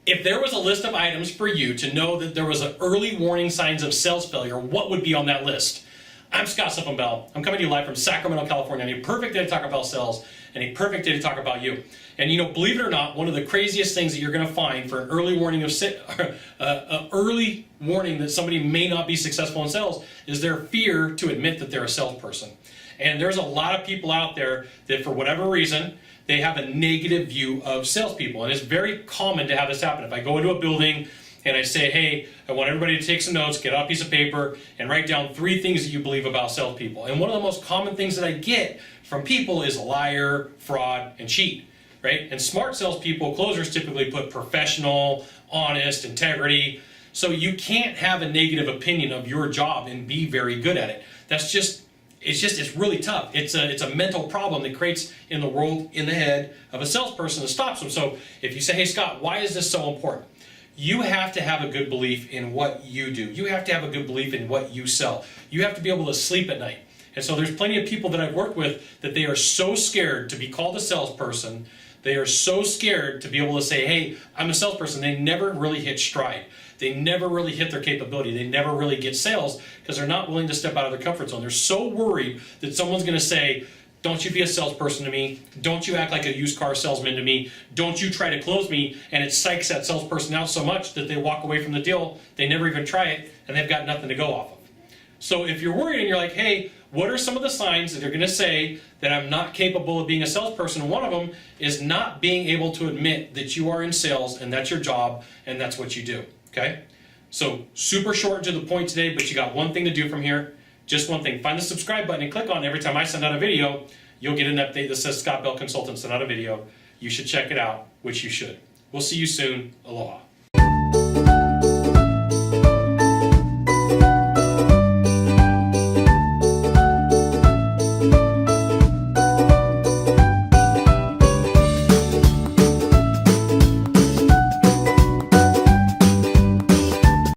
If there was a list of items for you to know that there was an early warning signs of sales failure, what would be on that list? I'm Scott Sylvan Bell. I'm coming to you live from Sacramento, California, and a perfect day to talk about sales and a perfect day to talk about you. And you know, believe it or not, one of the craziest things that you're going to find for an early warning of early warning that somebody may not be successful in sales is their fear to admit that they're a salesperson. And there's a lot of people out there that, for whatever reason, they have a negative view of salespeople. And it's very common to have this happen. If I go into a building and I say, hey, I want everybody to take some notes, get out a piece of paper, and write down 3 things that you believe about salespeople. And one of the most common things that I get from people is liar, fraud, and cheat, right? And smart salespeople, closers typically put professional, honest, integrity. So you can't have a negative opinion of your job and be very good at it. It's really tough. It's a mental problem that creates in the head of a salesperson that stops them. So if you say, hey Scott, why is this so important? You have to have a good belief in what you do. You have to have a good belief in what you sell. You have to be able to sleep at night. And so there's plenty of people that I've worked with that they are so scared to be called a salesperson. They are so scared to be able to say, hey, I'm a salesperson. They never really hit stride. They never really hit their capability. They never really get sales because they're not willing to step out of their comfort zone. They're so worried that someone's going to say, don't you be a salesperson to me. Don't you act like a used car salesman to me. Don't you try to close me. And it psychs that salesperson out so much that they walk away from the deal. They never even try it, and they've got nothing to go off of. So if you're worried and you're like, hey, what are some of the signs that are going to say that I'm not capable of being a salesperson? One of them is not being able to admit that you are in sales and that's your job and that's what you do. Okay? So super short and to the point today, but you got one thing to do from here. Just one thing. Find the subscribe button and click on it. Every time I send out a video, you'll get an update that says Scott Bell Consultant sent out a video. You should check it out, which you should. We'll see you soon. Aloha.